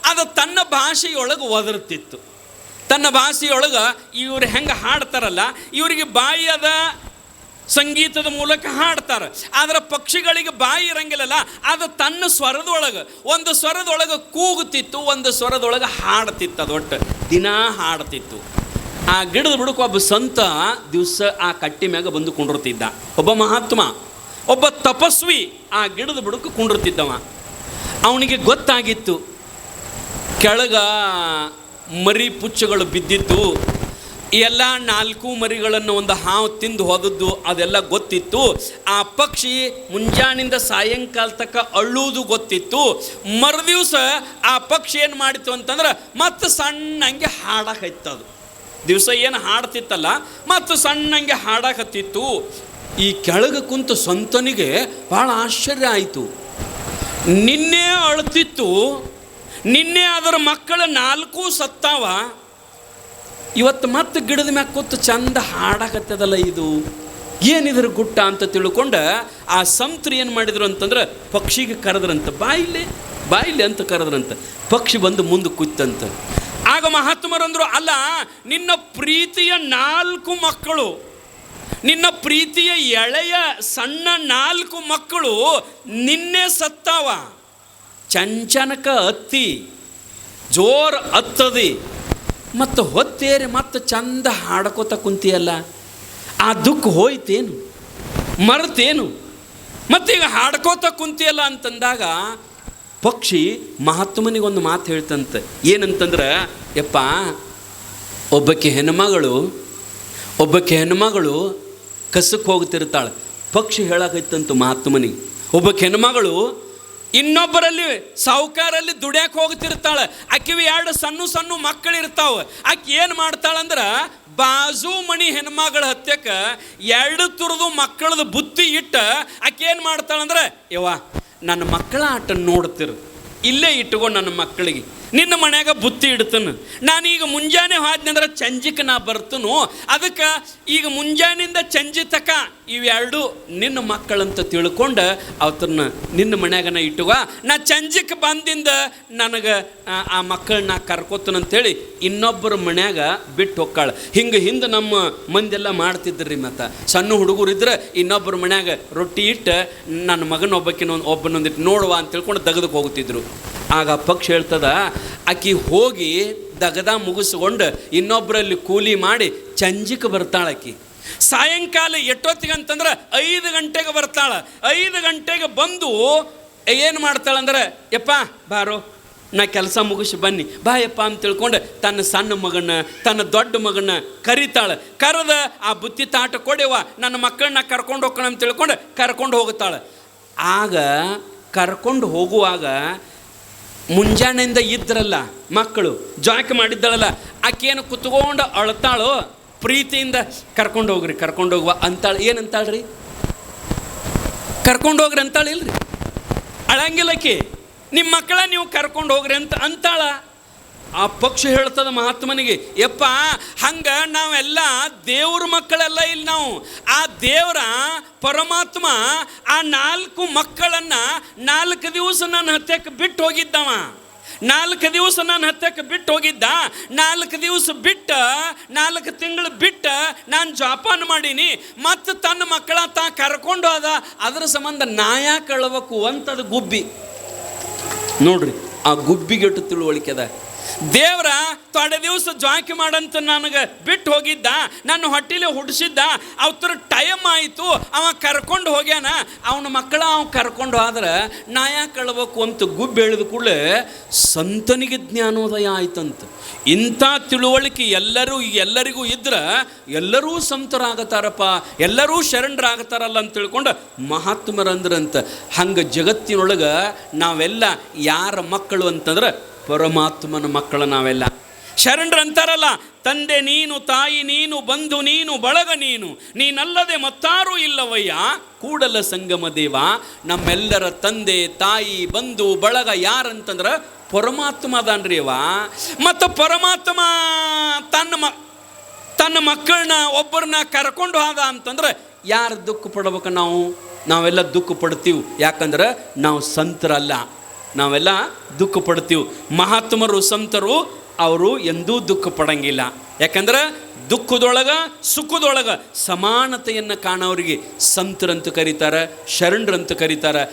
S1: ಅದು ತನ್ನ ಭಾಷೆಯೊಳಗೆ ಒದರ್ತಿತ್ತು. ತನ್ನ ಭಾಷೆಯೊಳಗೆ ಇವ್ರು ಹೆಂಗೆ ಹಾಡ್ತಾರಲ್ಲ, ಇವರಿಗೆ ಬಾಯಿ ಅದ, ಸಂಗೀತದ ಮೂಲಕ ಹಾಡ್ತಾರೆ. ಆದರೆ ಪಕ್ಷಿಗಳಿಗೆ ಬಾಯಿ ಇರಂಗಿಲ್ಲಲ್ಲ, ಅದು ತನ್ನ ಸ್ವರದೊಳಗೆ, ಒಂದು ಸ್ವರದೊಳಗೆ ಕೂಗುತ್ತಿತ್ತು, ಒಂದು ಸ್ವರದೊಳಗೆ ಹಾಡ್ತಿತ್ತು. ಅದು ಒಟ್ಟು ದಿನ ಹಾಡ್ತಿತ್ತು. ಆ ಗಿಡದ ಬುಡಕ್ಕೆ ಒಬ್ಬ ಸಂತ ದಿವಸ ಆ ಕಟ್ಟಿ ಮ್ಯಾಗ ಬಂದು ಕುಂಡಿರ್ತಿದ್ದ. ಒಬ್ಬ ಮಹಾತ್ಮ, ಒಬ್ಬ ತಪಸ್ವಿ ಆ ಗಿಡದ ಬುಡಕ್ಕೆ ಕುಂಡಿರ್ತಿದ್ದವ. ಅವನಿಗೆ ಗೊತ್ತಾಗಿತ್ತು ಕೆಳಗ ಮರಿ ಪುಚ್ಚಗಳು ಬಿದ್ದಿದ್ದು, ಎಲ್ಲ 4 ಮರಿಗಳನ್ನು ಒಂದು ಹಾವು ತಿಂದು ಹೋದದ್ದು ಅದೆಲ್ಲ ಗೊತ್ತಿತ್ತು. ಆ ಪಕ್ಷಿ ಮುಂಜಾನಿಂದ ಸಾಯಂಕಾಲ ತನಕ ಅಳ್ಳುವುದು ಗೊತ್ತಿತ್ತು. ಮರುದಿವ್ಸ ಆ ಪಕ್ಷಿ ಏನು ಮಾಡಿತ್ತು ಅಂತಂದ್ರೆ ಮತ್ತೆ ಸಣ್ಣಂಗೆ ಹಾಡಕತ್ತದು. ದಿವಸ ಏನು ಹಾಡ್ತಿತ್ತಲ್ಲ, ಮತ್ತು ಸಣ್ಣಂಗೆ ಹಾಡಕತ್ತಿತ್ತು. ಈ ಕೆಳಗೆ ಕುಂತ ಸಂತನಿಗೆ ಭಾಳ ಆಶ್ಚರ್ಯ ಆಯಿತು. ನಿನ್ನೆ ಅಳ್ತಿತ್ತು, ನಿನ್ನೆ ಅದರ ಮಕ್ಕಳ 4 ಸತ್ತಾವ, ಇವತ್ತು ಮತ್ತೆ ಗಿಡದ ಮ್ಯಾಗ ಕೂತು ಚಂದ ಹಾಡಕತ್ತದಲ್ಲ, ಇದು ಏನಿದ್ರ ಗುಟ್ಟ ಅಂತ ತಿಳ್ಕೊಂಡು ಆ ಸಂತರು ಏನು ಮಾಡಿದ್ರು ಅಂತಂದ್ರೆ ಪಕ್ಷಿಗೆ ಕರೆದ್ರಂತ, ಬಾಯಿಲೆ ಅಂತ ಕರೆದ್ರಂತ. ಪಕ್ಷಿ ಬಂದು ಮುಂದೆ ಕೂತಂತ. ಆಗ ಮಹಾತ್ಮರಂದ್ರು, ಅಲ್ಲ, ನಿನ್ನ ಪ್ರೀತಿಯ 4 ಮಕ್ಕಳು, ನಿನ್ನ ಪ್ರೀತಿಯ ಎಳೆಯ ಸಣ್ಣ 4 ಮಕ್ಕಳು ನಿನ್ನೆ ಸತ್ತಾವ. ಚಂಚನಕ ಹತ್ತಿ ಜೋರ್ ಹತ್ತದಿ ಮತ್ತು ಹೊತ್ತೇರಿ ಮತ್ತೆ ಚಂದ ಹಾಡ್ಕೋತ ಕುಂತಿಯಲ್ಲ, ಆ ದುಃಖ ಹೋಯ್ತೇನು, ಮರೆತೇನು, ಮತ್ತೀಗ ಹಾಡ್ಕೋತ ಕುಂತಿಯಲ್ಲ ಅಂತಂದಾಗ ಪಕ್ಷಿ ಮಹಾತ್ಮನಿಗೊಂದು ಮಾತು ಹೇಳ್ತಂತೆ. ಏನಂತಂದ್ರೆ, ಯಪ್ಪ, ಒಬ್ಬಕ್ಕೆ ಹೆಣ್ಮಗಳು ಕಸಕ್ಕೆ ಹೋಗ್ತಿರ್ತಾಳೆ. ಪಕ್ಷಿ ಹೇಳಕೈತಂತು ಮಹಾತ್ಮನಿಗೆ, ಒಬ್ಬಕ್ಕೆ ಹೆಣ್ಮಗಳು ಇನ್ನೊಬ್ಬರಲ್ಲಿ ಸಾಹುಕಾರಲ್ಲಿ ದುಡ್ಯಾಕೆ ಹೋಗ್ತಿರ್ತಾಳೆ. ಆಕೆವಿ 2 ಸಣ್ಣ ಮಕ್ಕಳಿರ್ತಾವೆ. ಆಕೆ ಏನು ಮಾಡ್ತಾಳಂದ್ರೆ ಬಾಜು ಮಣಿ ಹೆಣ್ಮಗಳ ಹತ್ಯಕ್ಕೆ 2 ತುರ್ದು ಮಕ್ಕಳದು ಬುತ್ತಿ ಇಟ್ಟು ಆಕೆ ಏನು ಮಾಡ್ತಾಳಂದ್ರೆ, ಯವ್ವ ನನ್ನ ಮಕ್ಕಳ ಆಟ ನೋಡ್ತಿರು, ಇಲ್ಲೇ ಇಟ್ಕೊಂಡು ನನ್ನ ಮಕ್ಕಳಿಗೆ ನಿನ್ನ ಮನ್ಯಾಗ ಬುತ್ತಿ ಇಡ್ತನು. ನಾನೀಗ ಮುಂಜಾನೆ ಹೋದ್ನಂದ್ರೆ ಚಂಜಿಗೆ ನಾ ಬರ್ತನು, ಅದಕ್ಕೆ ಈಗ ಮುಂಜಾನಿಂದ ಚಂಜಿ ತಕ ಇವೆರಡು ನಿನ್ನ ಮಕ್ಕಳಂತ ತಿಳ್ಕೊಂಡು ಅವತ್ತನ್ನ ನಿನ್ನ ಮನ್ಯಾಗನ ಇಟ್ಟುವ, ನಾ ಚಂಜಿಗೆ ಬಂದಿಂದ ನನಗೆ ಆ ಮಕ್ಕಳನ್ನ ಕರ್ಕೋತನಂತೇಳಿ ಇನ್ನೊಬ್ಬರ ಮನ್ಯಾಗ ಬಿಟ್ಟು ಹೋಗ್ಕಾಳ. ಹಿಂದೆ ನಮ್ಮ ಮಂದೆಲ್ಲ ಮಾಡ್ತಿದ್ರಿ. ಮತ್ತು ಸಣ್ಣ ಹುಡುಗರಿದ್ರೆ ಇನ್ನೊಬ್ಬರ ಮನ್ಯಾಗ ರೊಟ್ಟಿ ಇಟ್ಟು ನನ್ನ ಒಬ್ಬನೊಂದಿಟ್ಟು ನೋಡುವ ಅಂತ ತಿಳ್ಕೊಂಡು ದಗದಕ್ಕೆ ಹೋಗ್ತಿದ್ರು. ಆಗ ಪಕ್ಷಿ ಹೇಳ್ತದ, ಆಕಿ ಹೋಗಿ ದಗದ ಮುಗಿಸ್ಕೊಂಡು ಇನ್ನೊಬ್ಬರಲ್ಲಿ ಕೂಲಿ ಮಾಡಿ ಚಂಜಿಗೆ ಬರ್ತಾಳೆ. ಆಕಿ ಸಾಯಂಕಾಲ ಎಷ್ಟೊತ್ತಿಗೆ ಅಂತಂದ್ರೆ 5 ಗಂಟೆಗೆ ಬರ್ತಾಳೆ. 5 ಗಂಟೆಗೆ ಬಂದು ಏನು ಮಾಡ್ತಾಳಂದ್ರೆ, ಯಪ್ಪ ಬಾರೋ, ನಾ ಕೆಲಸ ಮುಗಿಸಿ ಬನ್ನಿ ಬಾಯಪ್ಪ ಅಂತ ತಿಳ್ಕೊಂಡು ತನ್ನ ಸಣ್ಣ ಮಗನ ತನ್ನ ದೊಡ್ಡ ಮಗನ ಕರಿತಾಳೆ. ಕರೆದ ಆ ಬುತ್ತಿ ತಾಟ ಕೊಡೆವ, ನನ್ನ ಮಕ್ಕಳನ್ನ ಕರ್ಕೊಂಡು ಹೋಗೋಣ ಅಂತ ತಿಳ್ಕೊಂಡು ಕರ್ಕೊಂಡು ಹೋಗುತ್ತಾಳೆ. ಆಗ ಕರ್ಕೊಂಡು ಹೋಗುವಾಗ ಮುಂಜಾನೆಯಿಂದ ಇದ್ರಲ್ಲ ಮಕ್ಕಳು ಜಾಕ್ ಮಾಡಿದ್ದಳಲ್ಲ, ಆಕೇನು ಕುತ್ಕೊಂಡು ಅಳ್ತಾಳೋ, ಪ್ರೀತಿಯಿಂದ ಕರ್ಕೊಂಡು ಹೋಗುವ ಅಂತಾಳೆ. ಏನಂತಾಳ್ರಿ? ಕರ್ಕೊಂಡು ಹೋಗ್ರಿ ಅಂತಾಳೆ. ಇಲ್ರಿ, ಅಳಂಗಿಲ್ಲಕಿ, ನಿಮ್ಮ ಮಕ್ಕಳ ನೀವು ಕರ್ಕೊಂಡು ಹೋಗ್ರಿ ಅಂತಾಳ. ಆ ಪಕ್ಷಿ ಹೇಳ್ತದ ಮಹಾತ್ಮನಿಗೆ, ಯಪ್ಪ ಹಂಗೆ ನಾವೆಲ್ಲ ದೇವ್ರ ಮಕ್ಕಳೆಲ್ಲ ಇಲ್ಲಿ ನಾವು. ಆ ದೇವರ ಪರಮಾತ್ಮ ಆ 4 ಮಕ್ಕಳನ್ನು 4 ದಿವಸ ನನ್ನ ಹತ್ಯಕ್ಕೆ ಬಿಟ್ಟು ಹೋಗಿದ್ದವ. 4 ದಿವಸ ನಾನು ಹತ್ಯಕ್ಕೆ ಬಿಟ್ಟು ಹೋಗಿದ್ದ. 4 ದಿವಸ ಬಿಟ್ಟು 4 ತಿಂಗಳು ಬಿಟ್ಟು ನಾನು ಜೋಪಾನ ಮಾಡೀನಿ. ಮತ್ತು ತನ್ನ ಮಕ್ಕಳ ಕರ್ಕೊಂಡು ಹೋದ. ಅದರ ಸಂಬಂಧ ನಾಯ ಕಳಬೇಕು ಅಂತದು ಗುಬ್ಬಿ. ನೋಡ್ರಿ, ಆ ಗುಬ್ಬಿಗೆಟ್ಟು ತಿಳುವಳಿಕೆ ಅದ. ದೇವ್ರ ತೊಡೆ ದಿವಸ ಜಾಕಿ ಮಾಡಂತ ನನಗೆ ಬಿಟ್ಟು ಹೋಗಿದ್ದ, ನನ್ನ ಹೊಟ್ಟಿಲೆ ಹುಡ್ಸಿದ್ದ. ಅವತ್ತರ ಟೈಮ್ ಆಯಿತು, ಅವ ಕರ್ಕೊಂಡು ಹೋಗ್ಯಾನ. ಅವನ ಮಕ್ಕಳ ಅವ ಕರ್ಕೊಂಡು ಹೋದ್ರೆ ನಾಯ ಕಳ್ಬೇಕು ಅಂತ ಗುಬ್ಬಿ ಹೇಳಿದ ಕೂಡಲೇ ಸಂತನಿಗೆ ಜ್ಞಾನೋದಯ ಆಯ್ತಂತ. ಇಂಥ ತಿಳುವಳಿಕೆ ಎಲ್ಲರಿಗೂ ಇದ್ರೆ ಎಲ್ಲರೂ ಸಂತರಾಗತ್ತಾರಪ್ಪ, ಎಲ್ಲರೂ ಶರಣರಾಗತ್ತಾರಲ್ಲ ಅಂತ ತಿಳ್ಕೊಂಡು ಮಹಾತ್ಮರಂದ್ರಂತ. ಹಂಗೆ ಜಗತ್ತಿನೊಳಗೆ ನಾವೆಲ್ಲ ಯಾರ ಮಕ್ಕಳು ಅಂತಂದ್ರೆ ಪರಮಾತ್ಮನ ಮಕ್ಕಳು ನಾವೆಲ್ಲ. ಶರಣರು ಅಂತಾರಲ್ಲ, ತಂದೆ ನೀನು, ತಾಯಿ ನೀನು, ಬಂಧು ನೀನು, ಬಳಗ ನೀನು, ನೀನಲ್ಲದೆ ಮತ್ತಾರೂ ಇಲ್ಲವಯ್ಯ ಕೂಡಲ ಸಂಗಮ ದೇವ. ನಮ್ಮೆಲ್ಲರ ತಂದೆ ತಾಯಿ ಬಂಧು ಬಳಗ ಯಾರಂತಂದ್ರೆ ಪರಮಾತ್ಮ ಅದಾನ್ರಿ ಅವ. ಮತ್ತು ಪರಮಾತ್ಮ ತನ್ನ ಮಕ್ಕಳನ್ನ ಒಬ್ಬರನ್ನ ಕರ್ಕೊಂಡು ಹೋದ ಅಂತಂದ್ರೆ ಯಾರು ದುಃಖ ಪಡ್ಬೇಕು? ನಾವೆಲ್ಲ ದುಃಖ ಪಡ್ತೀವಿ. ಯಾಕಂದ್ರೆ ನಾವು ಸಂತರಲ್ಲ, ನಾವೆಲ್ಲ ದುಃಖ ಪಡ್ತೀವಿ. ಮಹಾತ್ಮರು ಸಂತರು ಅವರು ಎಂದೂ ದುಃಖ ಪಡಂಗಿಲ್ಲ. ಯಾಕಂದ್ರೆ ದುಃಖದೊಳಗ ಸುಖದೊಳಗ ಸಮಾನತೆಯನ್ನು ಕಾಣೋರಿಗೆ ಸಂತರಂತ ಕರೀತಾರೆ, ಶರಣರಂತ ಕರೀತಾರೆ.